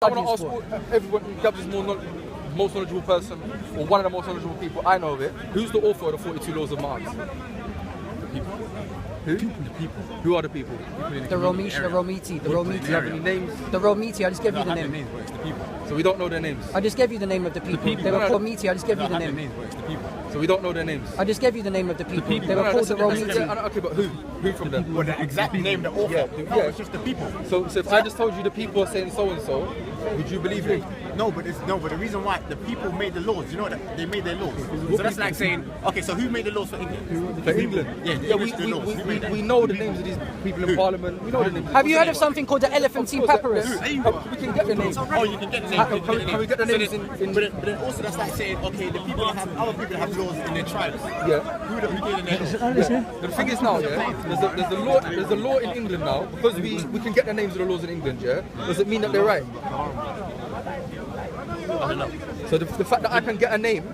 I want to ask everyone, Gabs is most knowledgeable person, or one of the most knowledgeable people I know of it. Who's the author of the 42 Laws of Mars? The people. Who? The people. Who are the people? The Romiti. Do you have any names? The Romiti, I just gave you the name. Names, but it's the people. So we don't know their names. I just gave you the name of the people. They were called Romiti, I just gave you the name. Names, but it's the people. So we don't know their names. I just gave you the name of the people. They were called the Romiti. Okay, but who? Who from them? Well, the exact name, the author. No, it's just the people. So if I just told you the people are saying so and so, would you believe me? No, but the reason why the people made the laws, you know that they made their laws. So that's like saying, okay, so who made the laws for England? For England? Yeah, we know the names of these people in Parliament. We know the names. Have you heard of something called the Elephantine Papyrus? We can get the names. Oh, you can get the names. Can we get the names in? But then also that's like saying, okay, the people that have other people that have laws in their tribes. Yeah. Who gave the names? The thing is now, yeah, there's a law in England now, because we can get the names of the laws in England, yeah? Does it mean that they're right? I don't know. So the fact that I can get a name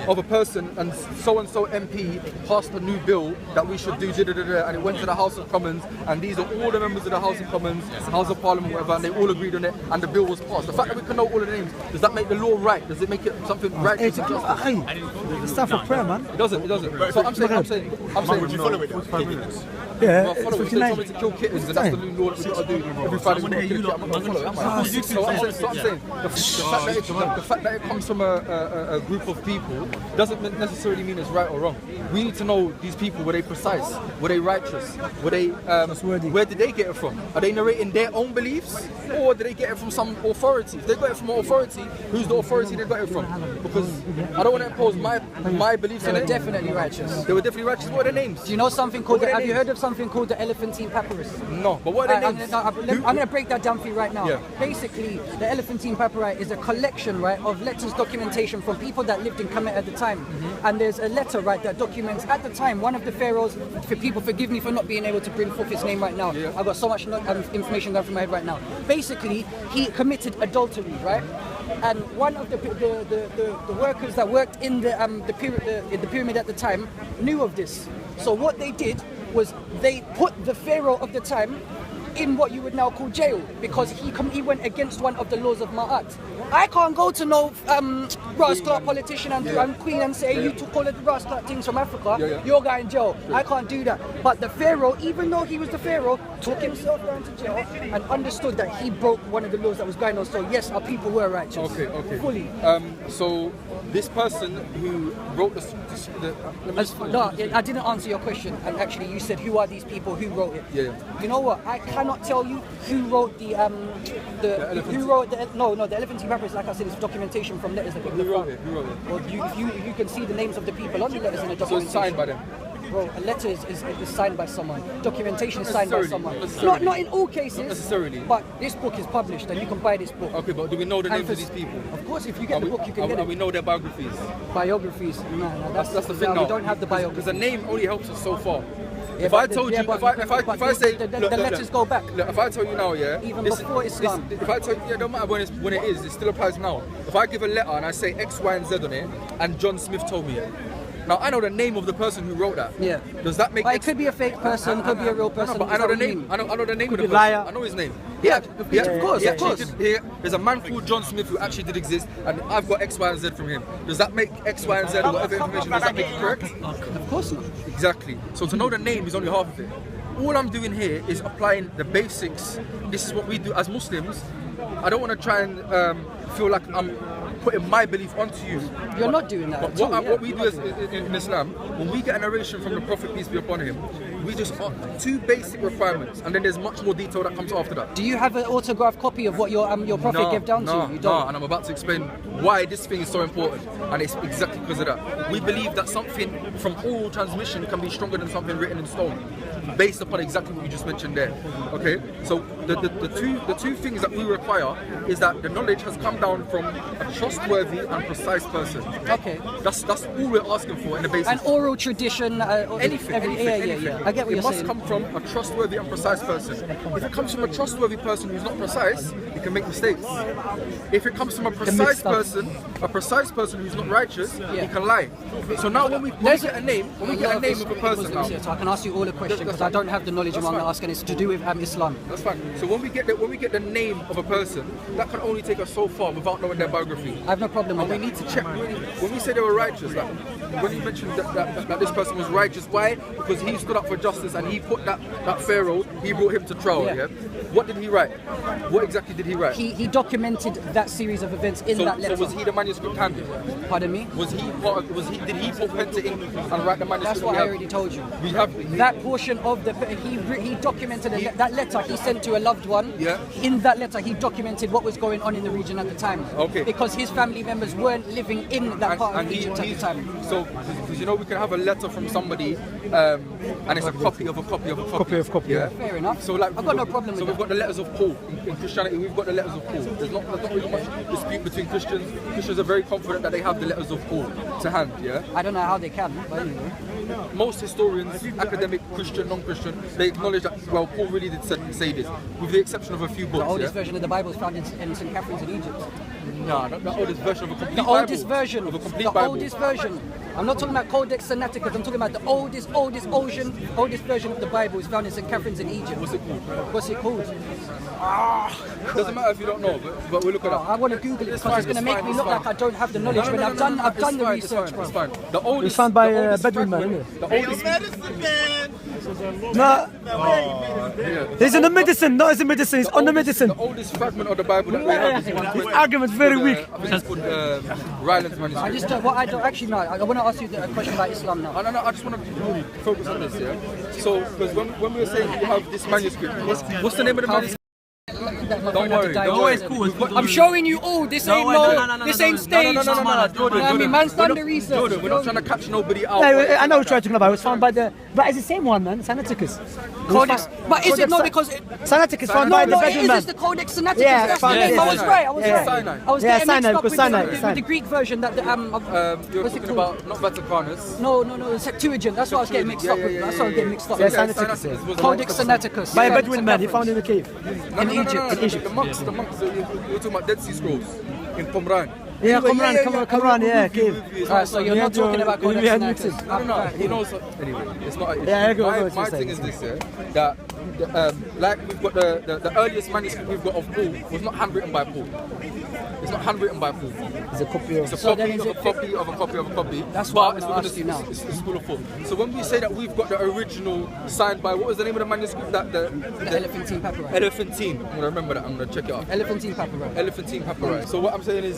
of a person and so MP passed a new bill that we should do and it went to the House of Commons and these are all the members of the House of Commons, House of Parliament, whatever, and they all agreed on it and the bill was passed. The fact that we can know all of the names, does that make the law right? Does it make it something right? It's stuff for prayer, man. It doesn't. So I'm saying. Would you follow it? 5 minutes. Yeah, Well, follow it. If they told me to kill kittens, then that's the new law that we've got to do. Every Friday we've got to kill a kitten. I'm not going to follow it, am I? So I'm saying, the fact that it comes from a group of people doesn't necessarily mean it's right or wrong. We need to know these people, were they precise? Were they righteous? Were they, where did they get it from? Are they narrating their own beliefs? Or did they get it from some authority? If they got it from an authority, who's the authority they got it from? Because I don't want to impose my beliefs on it. They were definitely righteous. They were definitely righteous. What are their names? Do you know something called, have you heard of something called the Elephantine Papyrus? No, but what are their names? I'm going to break that down for you right now. Yeah. Basically, the Elephantine Papyrus is a collection, right, of letters documentation from people that lived in Kemet at the time. Mm-hmm. And there's a letter, right, that documents at the time one of the pharaohs. For people, forgive me for not being able to bring forth his name right now. Yeah. I've got so much information going through my head right now. Basically, he committed adultery, right? And one of the workers that worked in the pyramid at the time knew of this. So what they did was they put the pharaoh of the time in what you would now call jail because he went against one of the laws of Ma'at. I can't go to no rascal politician and queen and say you took all of the rascal things from Africa, you're going in jail. I can't do that. But the pharaoh, even though he was the pharaoh, took himself down to jail and understood that he broke one of the laws that was going on. So yes, our people were righteous. Okay. Fully. So this person who wrote I didn't answer your question, and actually you said who are these people who wrote it? Yeah. You know what? I cannot tell you who wrote the Elephantine Papyrus. Like I said, it's documentation from letters that people Who wrote it? Well, you can see the names of the people on the letters in the So documentation. it's signed by them. Bro, a letter is signed by someone. Documentation is signed by someone. Necessarily. Not in all cases. Not necessarily. But this book is published, and you can buy this book. Okay, but do we know the And names of these people? Of course, if you get the book, you can get And it. we know their biographies. Biographies. No, That's the thing now. We don't have the biographies. Because the name only helps us so far. Yeah, If I but told the- you, yeah, if but- I but say, the letters go back. Look, if I tell you now, yeah, Even this- before Islam. if I tell you, yeah, don't matter when it is, it still applies now. If I give a letter and I say X, Y, and Z on it, and John Smith told me it. Now I know the name of the person who wrote that. Yeah. Does that make? But it could be a fake person, could be a real person. No, but I know the name. I know the name of the person. liar. I know his name. Yeah, of course. There's a man called John Smith who actually did exist, and I've got X, Y, and Z from him. Does that make X, Y, and Z or whatever information? Does that make it correct? Of course not. Exactly. So to know the name is only half of it. All I'm doing here is applying the basics. This is what we do as Muslims. I don't want to try and feel like I'm putting my belief onto you. You're not doing that. But what we do in Islam, when we get a narration from the Prophet, peace be upon him, we just two basic requirements, and then there's much more detail that comes after that. Do you have an autographed copy of what your prophet gave down to you? You don't. No, and I'm about to explain why this thing is so important, and it's exactly because of that. We believe that something from oral transmission can be stronger than something written in stone, based upon exactly what you just mentioned there. Okay, so the two things that we require is that the knowledge has come down from a trustworthy and precise person. Okay. That's all we're asking for in the basics. An oral tradition. Anything. Yeah. get what it you're must saying. come from a trustworthy and precise person. If it comes from a trustworthy person who's not precise, he can make mistakes. If it comes from a precise person who's not righteous, he can lie. So now when we get a name of a person now, so I can ask you all a question because I don't have the knowledge I'm asking. It's to do with Islam. that's fine. So when we get the name of a person, that can only take us so far without knowing their biography. I have no problem with And we that. need to check. When we say they were righteous, like when you mentioned that this person was righteous, why? Because he stood up for justice and he put that Pharaoh, he brought him to trial. Yeah. What did he write? What exactly did he write? He documented that series of events in that letter. So was he the manuscript handed? Pardon me? Did he put pen to ink and write the manuscript? That's what I already told you. We have That portion of he documented that letter he sent to a loved one. Yeah. In that letter, he documented what was going on in the region at the time. Okay. Because his family members weren't living in that part of Egypt at the time. So, because we can have a letter from somebody, and it's a copy of a copy of a copy. Yeah. Fair enough. So like, I've got no problem with we've that. got the letters of Paul in Christianity. We've got the letters of Paul. There's not really much dispute between Christians. Christians are very confident that they have the letters of Paul to hand. Yeah. I don't know how they can, but anyway. Most historians, academic, Christian, non-Christian, they acknowledge that Paul really did say this, with the exception of a few books. The oldest version of the Bible is found in St. Catherine's in Egypt. No, not the oldest version of a complete The Bible. oldest version. Of a complete The Bible. oldest version. I'm not talking about Codex Sinaiticus. I'm talking about the oldest version of the Bible is found in St. Catherine's in Egypt. What's it called? What's it called? Doesn't matter if you don't know, but we'll look at I want to Google it because it's going to make me look like I don't have the knowledge when I've done the research. It's fine. The oldest. It's found by the oldest Bedouin man, fragment- isn't The oldest. No, Yeah. he's in the medicine. No, it's in medicine. He's on the medicine. The oldest fragment of the Bible that we have is one His argument's very weak. I think it's called Ryland's manuscript. Actually, no. I want to ask you a question about Islam now. No, I just want to focus on this, yeah? So, because when we were saying you have this manuscript, what's the name of the manuscript? Don't worry, don't worry. I'm showing you all. This ain't this ain't staged. I mean, man's done the research. Jordan, we're not trying to catch nobody out. Yeah, I know what you're talking about. It was found by the, but it's the same one, man. Sinaiticus. But is it not because Sinaiticus found by the no, it Bedouin is. man. It's the Codex Sinaiticus. Yeah, That's the found- name. yeah, I was yeah. right. I was Yeah. right. Sinai. I was Yeah, getting mixed Sinai, up with because the Greek version that You're what's it talking called? about not Vaticanus. No, the Septuagint. That's what I was getting mixed up with. That's what I was getting mixed up Yeah, with. Sinaiticus, yeah. Codex Sinaiticus. By a Yeah, Bedouin man. He found in the cave. in Egypt. The monks. You're talking about Dead Sea Scrolls in Qumran. Yeah, come around, yeah, cave. Alright, so you're not talking about Codex Yeah, Sinaiticus. I don't know. He knows. Anyway, it's not. Yeah, I go, I go, my it's thing the is this, yeah, that like we've got the earliest manuscript we've got of Paul was not handwritten by Paul. It's not handwritten by Paul. It's a copy of. It's a So copy then is of a it- copy of a copy of a copy. That's what but I'm gonna it's ask you now. It's school of thought. So when we say that we've got the original signed by, what was the name of the manuscript? The Elephantine papyrus. Elephantine. I'm gonna remember that. I'm gonna check it out. Elephantine papyrus. Elephantine papyrus. So what I'm saying is,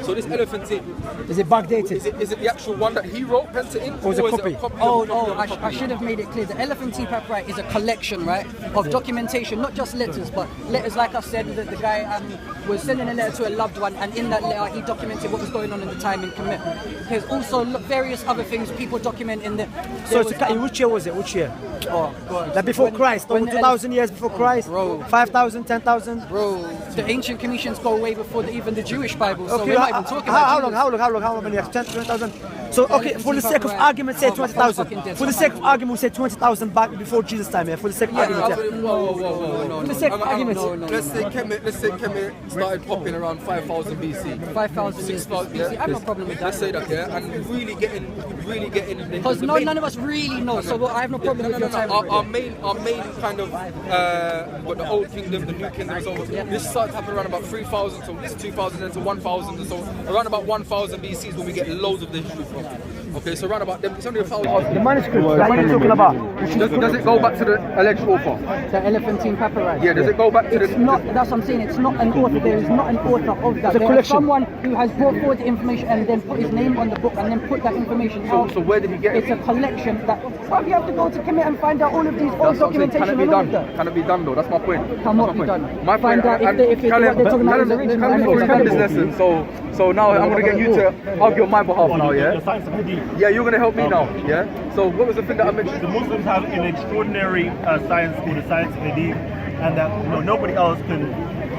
so this elephantine, Is it backdated? is it the actual one that he wrote, pen to ink, Or is it or copy? is it a copy? Oh, of a no, copy of a I copy? should have made it clear. The Elephantine papyrus is a collection, right, of documentation, not just letters, but letters, like I said, the guy was sending a letter to a loved one, and in that letter he documented what was going on in the time in Kemet. There's also various other things people document in the... So which year was it? Which year? Oh, God. Like before Christ, over the 2,000 years before Christ, bro. 5,000, 10,000. Bro, the ancient Commissions go way before even the Jewish Bible, so Okay, we're not even talking how about long? Jesus. How long many years? 20,000. So okay, for the sake of argument, say 20,000. For the sake of argument, we say 20,000 back before Jesus' time. Yeah, for the sake of argument. Yeah. No. For the sake of argument. Let's say Kemet started popping around 5,000 BC. 5,000 years 6,000, BC. I have no problem with Let's that. say that, yeah, and really getting. Because none of us really know, so I have no problem with your time. Our main kind of what the old kingdom, the new kingdom, so this started happening around about 3,000 to this 2,000 and to 1,000, and so around about 1,000 BC is when we get loads of the history from. Okay, so around about them, it's only 1,000. The manuscript that you're talking about. Does it go back to the alleged author? The Elephantine papyrus. Yeah, does it go back to It's the? not, that's what I'm saying, it's not an author, there is not an author of that. It's a There is collection. someone who has brought forward the information and then put his name on the book and then put that information out. So where did he get it? It's a collection that, well, you have to go to Kemet and find out all of these old That's what I'm saying. documentation Can it be and all of done? that. Can it be done though? That's my point. Cannot That's my be point. done. My Find point. out if what they're talking about is original and if it's Callum, available. listen. So now I'm gonna get you to argue on my behalf now, yeah? Yeah, you're gonna help me now, yeah? So what was the thing that I mentioned? The Muslims have an extraordinary science called the science of Hadith, and that nobody else can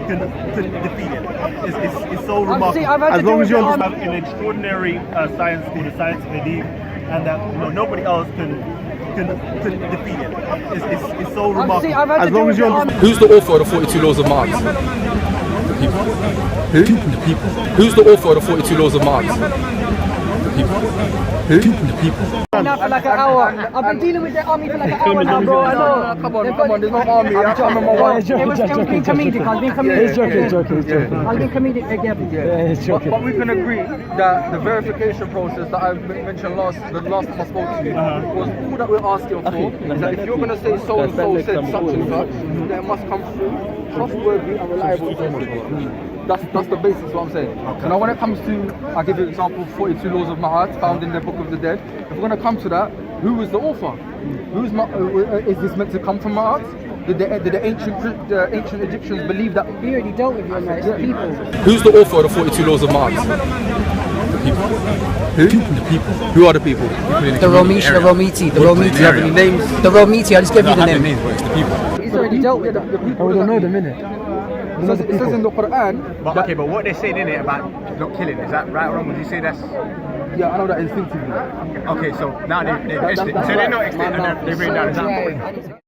defeat it. It's so remarkable. See, I've had to As deal long with as you the have an extraordinary science called the science of Hadith, and that nobody else can can defeat it. It's so remarkable. I've had As to long do as you with the understand. Who's the author of the 42 Laws of Marx? The people. Who? The people. Who's the author of the 42 Laws of Marx? The people. Who? The people. now for like an hour. I've been dealing with the army for like an hour now, bro. I know. Come on, there's no army. I'm on my It way. was being comedic. I was being comedic. I was being comedic again. But we can agree that the verification process that I mentioned the last time I spoke to you was all that we're asking for is that if you're going to say so and so said such and such, then it must come through trustworthy and reliable information. That's the basis of what I'm saying. So now when it comes to, I'll give you an example, 42 Laws of Ma'at found in the Book of the Dead. If we're going to come to that, who was the author? Is this meant to come from Ma'at? Did the ancient Egyptians believe that? We already dealt with you on that. People. Who's the author of the 42 Laws of Ma'at? The people. Who? The people. Who are the people? The Romiti. Do you have any names? The Romiti. I just gave you the name. It's the people. He's already dealt with that. We don't know them, innit? It says in the Quran. But okay, but what they're saying in it about not killing, is that right or wrong? Would you say that's... Yeah, I know that instinctively. Okay, so now they've so they know extinct and they've written down, is that... Right.